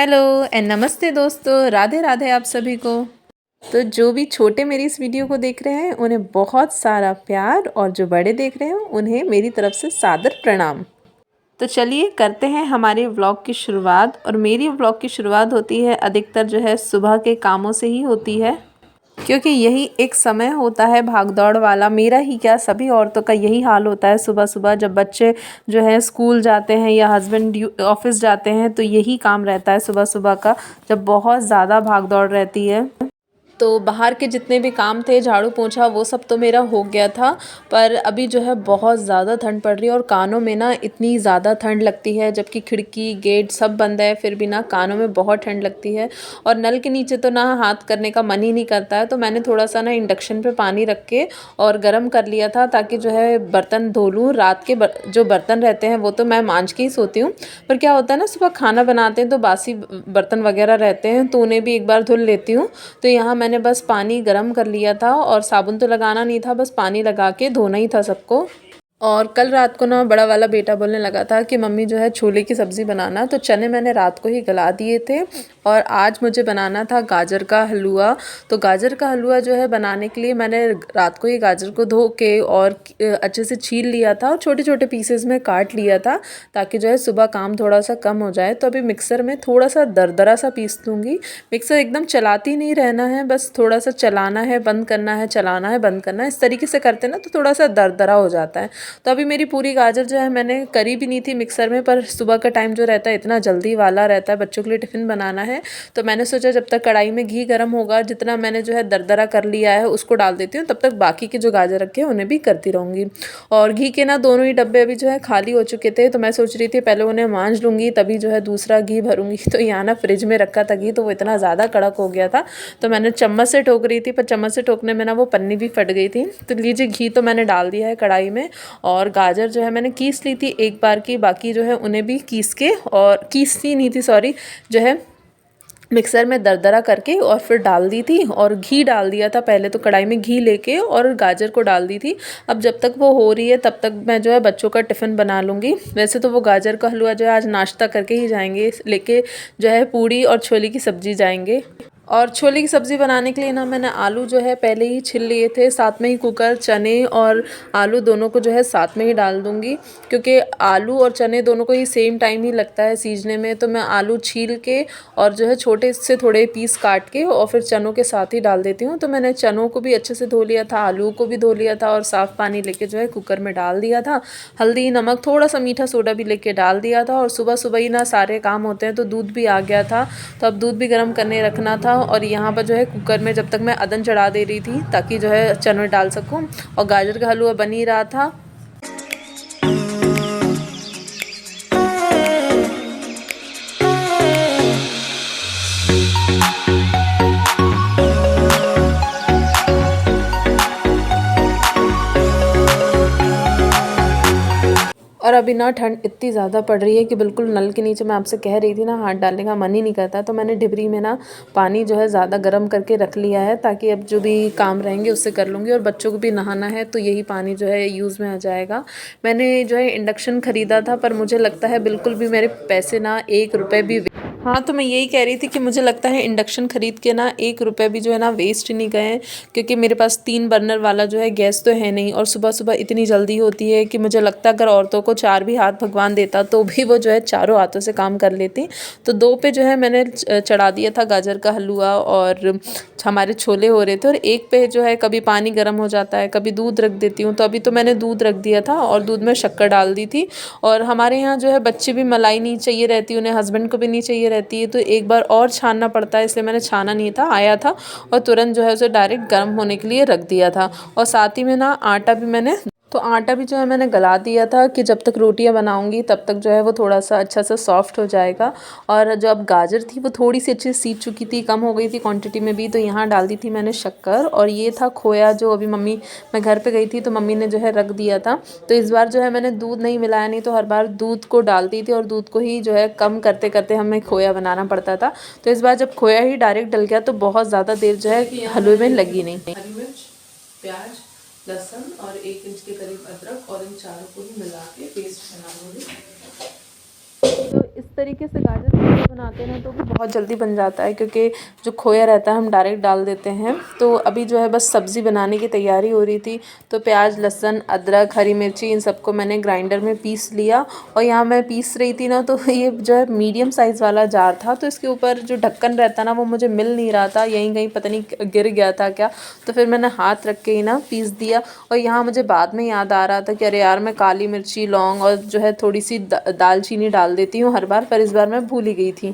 Hello and नमस्ते दोस्तों, राधे राधे आप सभी को। तो जो भी छोटे मेरी इस वीडियो को देख रहे हैं उन्हें बहुत सारा प्यार, और जो बड़े देख रहे हैं उन्हें मेरी तरफ से सादर प्रणाम। तो चलिए करते हैं हमारे व्लॉग की शुरुआत। और मेरी व्लॉग की शुरुआत होती है अधिकतर जो है सुबह के कामों से ही होती है, क्योंकि यही एक समय होता है भागदौड़ वाला। मेरा ही क्या, सभी औरतों का यही हाल होता है। सुबह सुबह जब बच्चे जो है स्कूल जाते हैं या हस्बैंड ऑफिस जाते हैं तो यही काम रहता है सुबह सुबह का, जब बहुत ज़्यादा भागदौड़ रहती है। तो बाहर के जितने भी काम थे, झाड़ू पोंछा, वो सब तो मेरा हो गया था। पर अभी जो है बहुत ज़्यादा ठंड पड़ रही है और कानों में ना इतनी ज़्यादा ठंड लगती है, जबकि खिड़की गेट सब बंद है, फिर भी ना कानों में बहुत ठंड लगती है। और नल के नीचे तो ना हाथ करने का मन ही नहीं करता है। तो मैंने थोड़ा सा ना इंडक्शन पे पानी रख के और गर्म कर लिया था, ताकि जो है बर्तन धो लूँ। रात के जो बर्तन रहते हैं वो तो मैं मांज के ही सोती हूँ, पर क्या होता है ना, सुबह खाना बनाते हैं तो बासी बर्तन वगैरह रहते हैं, तो उन्हें भी एक बार धुल लेती हूँ। तो यहाँ मैंने बस पानी गरम कर लिया था, और साबुन तो लगाना नहीं था, बस पानी लगा के धोना ही था सबको। और कल रात को ना बड़ा वाला बेटा बोलने लगा था कि मम्मी जो है छोले की सब्ज़ी बनाना, तो चने मैंने रात को ही गला दिए थे। और आज मुझे बनाना था गाजर का हलवा। तो गाजर का हलवा जो है बनाने के लिए मैंने रात को ही गाजर को धो के और अच्छे से छील लिया था और छोटे छोटे पीसेस में काट लिया था, ताकि जो है सुबह काम थोड़ा सा कम हो जाए। तो अभी मिक्सर में थोड़ा सा दरदरा सा पीस लूँगी। मिक्सर एकदम चलाती नहीं रहना है, बस थोड़ा सा चलाना है, बंद करना है, चलाना है, बंद करना है। इस तरीके से करते ना तो थोड़ा सा दरदरा हो जाता है। तो अभी मेरी पूरी गाजर जो है मैंने करी भी नहीं थी मिक्सर में, पर सुबह का टाइम जो रहता है इतना जल्दी वाला रहता है, बच्चों के लिए टिफ़िन बनाना है। तो मैंने सोचा जब तक कढ़ाई में घी गर्म होगा, जितना मैंने जो है दरदरा कर लिया है उसको डाल देती हूँ, तब तक बाकी के जो गाजर रखे हैं उन्हें भी करती रहूँगी। और घी के ना दोनों ही डब्बे अभी जो है खाली हो चुके थे, तो मैं सोच रही थी पहले उन्हें मांज लूँगी तभी जो है दूसरा घी भरूँगी। तो यहाँ ना फ्रिज में रखा था घी, तो वो इतना ज़्यादा कड़क हो गया था, तो मैंने चम्मच से ठोक रही थी, पर चम्मच से ठोकने में ना वो पन्नी भी फट गई थी। तो लीजिए घी तो मैंने डाल दिया है कढ़ाई में, और गाजर जो है मैंने कीस ली थी एक बार की, बाकी जो है उन्हें भी कीस के, और कीसती नहीं थी सॉरी, जो है मिक्सर में दरदरा करके और फिर डाल दी थी। और घी डाल दिया था पहले, तो कढ़ाई में घी लेके और गाजर को डाल दी थी। अब जब तक वो हो रही है तब तक मैं जो है बच्चों का टिफ़िन बना लूँगी। वैसे तो वो गाजर का हलवा जो है आज नाश्ता करके ही जाएंगे, लेके जो है पूड़ी और छोले की सब्ज़ी जाएंगे। और छोले की सब्ज़ी बनाने के लिए ना मैंने आलू जो है पहले ही छिल लिए थे, साथ में ही कुकर, चने और आलू दोनों को जो है साथ में ही डाल दूँगी, क्योंकि आलू और चने दोनों को ही सेम टाइम ही लगता है सीजने में। तो मैं आलू छील के और जो है छोटे से थोड़े पीस काट के और फिर चनों के साथ ही डाल देती हूँ। तो मैंने चनों को भी अच्छे से धो लिया था, आलू को भी धो लिया था, और साफ़ पानी लेके जो है कुकर में डाल दिया था। हल्दी, नमक, थोड़ा सा मीठा सोडा भी लेके डाल दिया था। और सुबह सुबह ही ना सारे काम होते हैं, तो दूध भी आ गया था, तो अब दूध भी गर्म करने रखना था। और यहाँ पर जो है कुकर में जब तक मैं अदन चढ़ा दे रही थी, ताकि जो है चने डाल सकूँ, और गाजर का हलवा बन ही रहा था। और अभी ना ठंड इतनी ज़्यादा पड़ रही है कि बिल्कुल नल के नीचे, मैं आपसे कह रही थी ना, हाथ डालने का मन ही नहीं करता। तो मैंने ढिबरी में ना पानी जो है ज़्यादा गर्म करके रख लिया है, ताकि अब जो भी काम रहेंगे उससे कर लूँगी। और बच्चों को भी नहाना है तो यही पानी जो है यूज़ में आ जाएगा। मैंने जो है इंडक्शन ख़रीदा था, पर मुझे लगता है बिल्कुल भी मेरे पैसे ना 1 रुपये भी, हाँ तो मैं यही कह रही थी कि मुझे लगता है इंडक्शन ख़रीद के ना 1 रुपये भी जो है ना वेस्ट नहीं गए हैं, क्योंकि मेरे पास 3 बर्नर वाला जो है गैस तो है नहीं। और सुबह सुबह इतनी जल्दी होती है कि मुझे लगता है अगर औरतों को 4 भी हाथ भगवान देता तो भी वो जो है चारों हाथों से काम कर लेती। तो 2 पे जो है मैंने चढ़ा दिया था गाजर का हलवा, और हमारे छोले हो रहे थे। और एक पे जो है कभी पानी गर्म हो जाता है, कभी दूध रख देती हूँ। तो अभी तो मैंने दूध रख दिया था और दूध में शक्कर डाल दी थी। और हमारे यहाँ जो है बच्चे भी मलाई नहीं चाहिए रहती, उन्हें हस्बैंड को भी नहीं चाहिए रहती है, तो एक बार और छानना पड़ता है, इसलिए मैंने छाना नहीं था, आया था और तुरंत जो है उसे डायरेक्ट गर्म होने के लिए रख दिया था। और साथ ही में ना आटा भी जो है मैंने गला दिया था, कि जब तक रोटियां बनाऊंगी तब तक जो है वो थोड़ा सा अच्छा सा सॉफ्ट हो जाएगा। और जो अब गाजर थी वो थोड़ी सी अच्छे से सीज चुकी थी, कम हो गई थी क्वांटिटी में भी, तो यहाँ डाल दी थी मैंने शक्कर। और ये था खोया, जो अभी मैं घर पे गई थी तो मम्मी ने जो है रख दिया था। तो इस बार जो है मैंने दूध नहीं मिलाया, नहीं तो हर बार दूध को डालती थी और दूध को ही जो है कम करते करते हमें खोया बनाना पड़ता था। तो इस बार जब खोया ही डायरेक्ट डल गया तो बहुत ज़्यादा देर जो है हलवे में लगी नहीं। हरी मिर्च, प्याज, लहसुन और 1 इंच के करीब अदरक, और इन चारों को ही मिला के पेस्ट बना लूँगी। तो इस तरीके से गाजर का हलवा बनाते हैं तो भी बहुत जल्दी बन जाता है, क्योंकि जो खोया रहता है हम डायरेक्ट डाल देते हैं। तो अभी जो है बस सब्ज़ी बनाने की तैयारी हो रही थी, तो प्याज, लहसुन, अदरक, हरी मिर्ची इन सबको मैंने ग्राइंडर में पीस लिया। और यहाँ मैं पीस रही थी ना, तो ये जो है मीडियम साइज़ वाला जार था, तो इसके ऊपर जो ढक्कन रहता ना वो मुझे मिल नहीं रहा था, यहीं कहीं पता नहीं गिर गया था क्या। तो फिर मैंने हाथ रख के ही ना पीस दिया। और यहाँ मुझे बाद में याद आ रहा था कि अरे यार, मैं काली मिर्ची, लौंग और जो है थोड़ी सी दालचीनी डाल देती हूँ हर बार, पर इस बार मैं भूल ही गई थी।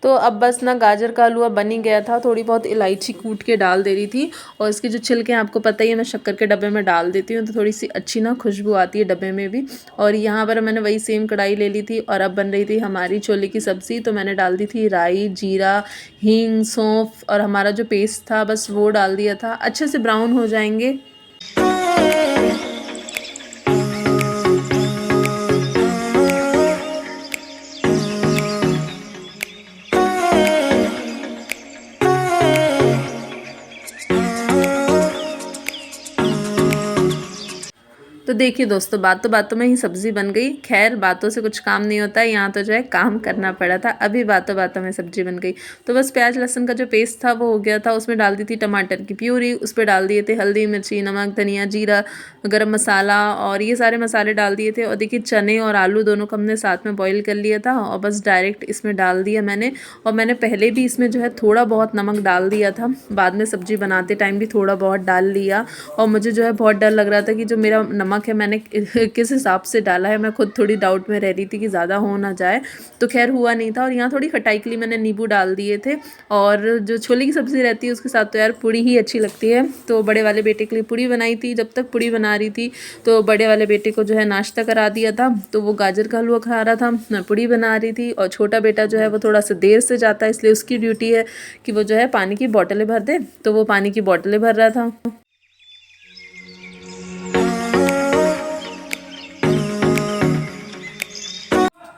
तो अब बस ना गाजर का हलवा बन ही गया था। थोड़ी बहुत इलायची कूट के डाल दे रही थी, और इसके जो छिलके हैं आपको पता ही है, मैं शक्कर के डब्बे में डाल देती हूँ, तो थोड़ी सी अच्छी ना खुशबू आती है डब्बे में भी। और यहाँ पर मैंने वही सेम कढ़ाई ले ली थी, और अब बन रही थी हमारी छोले की सब्ज़ी। तो मैंने डाल दी थी राई, जीरा, हींग, सौंफ, और हमारा जो पेस्ट था बस वो डाल दिया था। अच्छे से ब्राउन हो जाएंगे। तो देखिए दोस्तों, बातों बातों में ही सब्ज़ी बन गई। खैर, बातों से कुछ काम नहीं होता है, यहाँ तो जो है काम करना पड़ा था। अभी बातों बातों में सब्ज़ी बन गई। तो बस प्याज लहसुन का जो पेस्ट था वो हो गया था, उसमें डाल दी थी टमाटर की प्यूरी, उस पर डाल दिए थे हल्दी, मिर्ची, नमक, धनिया, जीरा, गरम मसाला, और ये सारे मसाले डाल दिए थे। और देखिए, चने और आलू दोनों को हमने साथ में बॉईल कर लिया था, और बस डायरेक्ट इसमें डाल दिया मैंने। और मैंने पहले भी इसमें जो है थोड़ा बहुत नमक डाल दिया था, बाद में सब्ज़ी बनाते टाइम भी थोड़ा बहुत डाल लिया। और मुझे जो है बहुत डर लग रहा था कि जो मेरा नमक है मैंने किस हिसाब से डाला है, मैं खुद थोड़ी डाउट में रह रही थी कि ज़्यादा हो ना जाए। तो खैर हुआ नहीं था। और यहाँ थोड़ी खटाई के लिए मैंने नींबू डाल दिए थे। और जो छोले की सब्ज़ी रहती है उसके साथ तो यार पूड़ी ही अच्छी लगती है। तो बड़े वाले बेटे के लिए पूड़ी बनाई थी। जब तक पूड़ी बना रही थी तो बड़े वाले बेटे को जो है नाश्ता करा दिया था, तो वो गाजर का हलवा खा रहा था, मैं पूड़ी बना रही थी। और छोटा बेटा जो है वो थोड़ा सा देर से जाता है, इसलिए उसकी ड्यूटी है कि वो जो है पानी की बोतलें भर दे, तो वो पानी की बोतलें भर रहा था।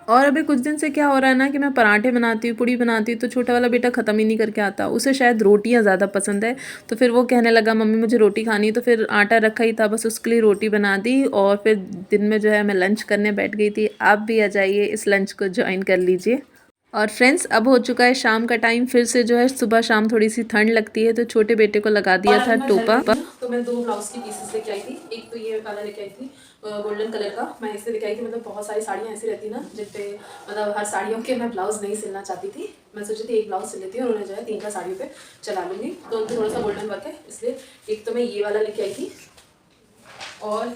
और अभी कुछ दिन से क्या हो रहा है ना कि मैं पराठे बनाती हूँ, पूड़ी बनाती हूँ, तो छोटा वाला बेटा ख़त्म ही नहीं करके आता। उसे शायद रोटियाँ ज़्यादा पसंद है, तो फिर वो कहने लगा मम्मी मुझे रोटी खानी है। तो फिर आटा रखा ही था, बस उसके लिए रोटी बना दी। और फिर दिन में जो है मैं लंच करने बैठ गई थी। आप भी आ जाइए, इस लंच को ज्वाइन कर लीजिए। और फ्रेंड्स, अब हो चुका है शाम का टाइम। फिर से जो है सुबह शाम थोड़ी सी ठंड लगती है, तो छोटे बेटे को लगा दिया था टोपा। तो मैं 2 ब्लाउज की पीसेस लेके आई थी। एक तो ये वाला लेके आई थी गोल्डन कलर का, मैं इससे लेके आई थी। मतलब बहुत सारी साड़ियाँ ऐसी रहती ना जिन पे मतलब हर साड़ियों के मैं ब्लाउज नहीं सिलना चाहती थी। मैं सोची थी एक ब्लाउज सिल लेती हूँ और उन्हें जो है 3-4 साड़ियों पे चला लूँगी। तो उनके थोड़ा सा गोल्डन वर्क है, इसलिए एक तो मैं ये वाला लेके आई थी, और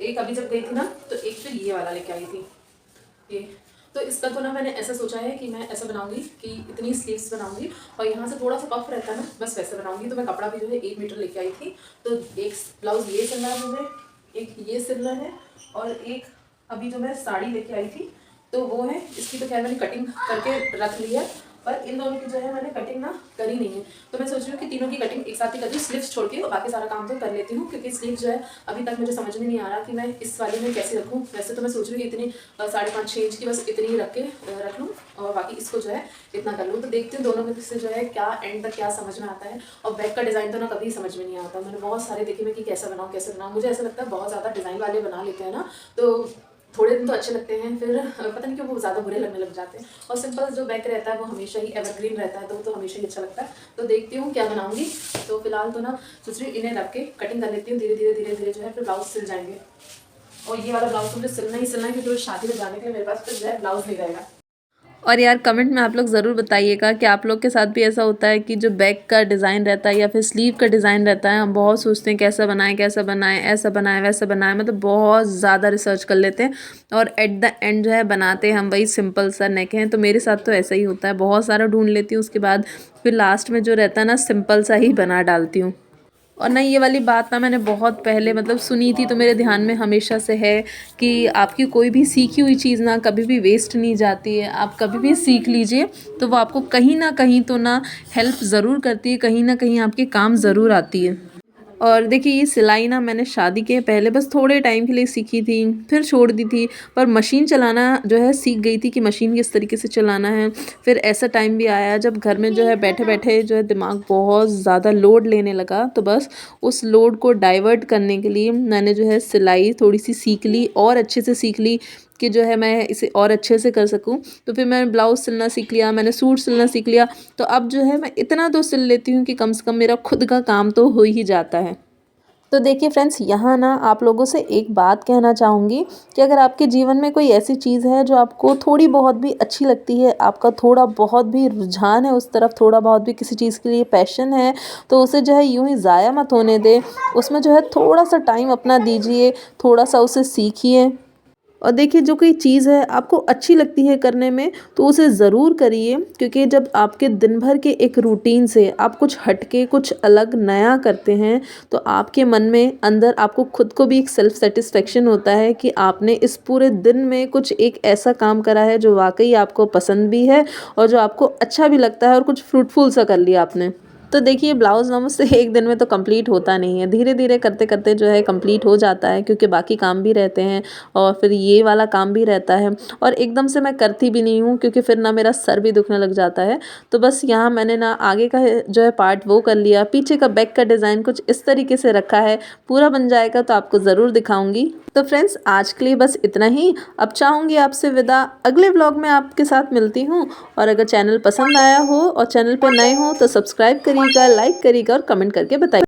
एक अभी जब गई थी ना तो एक फिर ये वाला लेके आई थी ये। तो इसका तो ना मैंने ऐसा सोचा है कि मैं ऐसा बनाऊंगी कि इतनी स्लीव्स बनाऊंगी, और यहाँ से थोड़ा सा पफ रहता है ना, बस वैसे बनाऊंगी। तो मैं कपड़ा भी जो है 1 मीटर लेके आई थी। तो एक ब्लाउज ये सिलना है मुझे, एक ये सिलना है, और एक अभी जो मैं साड़ी लेके आई थी तो वो है। इसकी तो खैर मैंने कटिंग करके रख ली है, पर इन दोनों की जो है मैंने कटिंग ना करी नहीं है। तो मैं सोच रही हूँ कि तीनों की कटिंग एक साथ ही कर दूँ, स्लीव्स छोड़ के, और बाकी सारा काम तो कर लेती हूँ। क्योंकि स्लीव्स जो है अभी तक मुझे समझ में नहीं आ रहा कि मैं इस वाले में कैसे रखूँ। वैसे तो मैं सोच रही हूँ इतनी 5.5-6 इंच की बस इतनी ही रख लूँ, और बाकी इसको जो है इतना कर लूँ। तो देखती हूँ दोनों में से जो है क्या एंड तक क्या समझ में आता है। और बैक का डिज़ाइन तो ना कभी समझ में नहीं आता। मैंने बहुत सारे देखे मैं कि कैसे बनाऊँ। मुझे ऐसा लगता है बहुत ज़्यादा डिज़ाइन वाले बना लेते हैं ना, तो थोड़े दिन तो अच्छे लगते हैं, फिर पता नहीं क्यों वो ज़्यादा बुरे लगने लग जाते हैं। और सिंपल जो बैक रहता है वो हमेशा ही एवरग्रीन रहता है, तो वो तो हमेशा ही अच्छा लगता है। तो देखती हूँ क्या बनाऊंगी। तो फिलहाल तो ना सोच रही हूँ इन्हें रख के कटिंग कर लेती हूँ, धीरे धीरे जो है फिर ब्लाउज सिल जाएंगे। और ये वाला ब्लाउज तो मुझे सिलना ही है, क्योंकि वो शादी में जाने के लिए मेरे पास फिर जो है ब्लाउज नहीं रहेगा। और यार कमेंट में आप लोग ज़रूर बताइएगा कि आप लोग के साथ भी ऐसा होता है कि जो बैक का डिज़ाइन रहता है या फिर स्लीव का डिज़ाइन रहता है, हम बहुत सोचते हैं कैसा बनाएं, ऐसा बनाएं वैसा बनाएं, मतलब बहुत ज़्यादा रिसर्च कर लेते हैं, और एट द एंड जो है बनाते हैं हम वही सिंपल सा नेक हैं। तो मेरे साथ तो ऐसा ही होता है, बहुत सारा ढूंढ लेती हूँ, उसके बाद फिर लास्ट में जो रहता है ना सिंपल सा ही बना डालती हूँ। और ना ये वाली बात ना मैंने बहुत पहले मतलब सुनी थी, तो मेरे ध्यान में हमेशा से है कि आपकी कोई भी सीखी हुई चीज़ ना कभी भी वेस्ट नहीं जाती है। आप कभी भी सीख लीजिए तो वो आपको कहीं ना कहीं तो ना हेल्प ज़रूर करती है, कहीं ना कहीं आपके काम ज़रूर आती है। और देखिए ये सिलाई ना मैंने शादी के पहले बस थोड़े टाइम के लिए सीखी थी, फिर छोड़ दी थी। पर मशीन चलाना जो है सीख गई थी कि मशीन किस तरीके से चलाना है। फिर ऐसा टाइम भी आया जब घर में जो है बैठे बैठे जो है दिमाग बहुत ज़्यादा लोड लेने लगा, तो बस उस लोड को डाइवर्ट करने के लिए मैंने जो है सिलाई थोड़ी सी सीख ली, और अच्छे से सीख ली कि जो है मैं इसे और अच्छे से कर सकूँ। तो फिर मैंने ब्लाउज़ सिलना सीख लिया, मैंने सूट सिलना सीख लिया। तो अब जो है मैं इतना तो सिल लेती हूँ कि कम से कम मेरा खुद का काम तो हो ही जाता है। तो देखिए फ्रेंड्स, यहाँ ना आप लोगों से एक बात कहना चाहूँगी कि अगर आपके जीवन में कोई ऐसी चीज़ है जो आपको थोड़ी बहुत भी अच्छी लगती है, आपका थोड़ा बहुत भी रुझान है उस तरफ, थोड़ा बहुत भी किसी चीज़ के लिए पैशन है, तो उसे जो है यूँ ही ज़ाया मत होने दें। उसमें जो है थोड़ा-सा टाइम अपना दीजिए, थोड़ा-सा उसे सीखिए। और देखिए, जो कोई चीज़ है आपको अच्छी लगती है करने में, तो उसे ज़रूर करिए, क्योंकि जब आपके दिन भर के एक रूटीन से आप कुछ हटके कुछ अलग नया करते हैं, तो आपके मन में अंदर आपको खुद को भी एक सेल्फ सेटिस्फेक्शन होता है कि आपने इस पूरे दिन में कुछ एक ऐसा काम करा है जो वाक़ई आपको पसंद भी है और जो आपको अच्छा भी लगता है और कुछ फ्रूटफुल सा कर लिया आपने। तो देखिए, ब्लाउज़ ना मुझसे एक दिन में तो कंप्लीट होता नहीं है, धीरे-धीरे करते-करते जो है कंप्लीट हो जाता है, क्योंकि बाकी काम भी रहते हैं और फिर ये वाला काम भी रहता है और एकदम से मैं करती भी नहीं हूँ, क्योंकि फिर ना मेरा सर भी दुखने लग जाता है। तो बस यहाँ मैंने ना आगे का जो है पार्ट वो कर लिया, पीछे का बैक का डिज़ाइन कुछ इस तरीके से रखा है, पूरा बन जाएगा तो आपको ज़रूर दिखाऊँगी। तो फ्रेंड्स, आज के लिए बस इतना ही। अब चाहूँगी आपसे विदा, अगले व्लॉग में आपके साथ मिलती हूँ। और अगर चैनल पसंद आया हो और चैनल पर नए हो तो सब्सक्राइब करिएगा, लाइक करिएगा और कमेंट करके बताइए।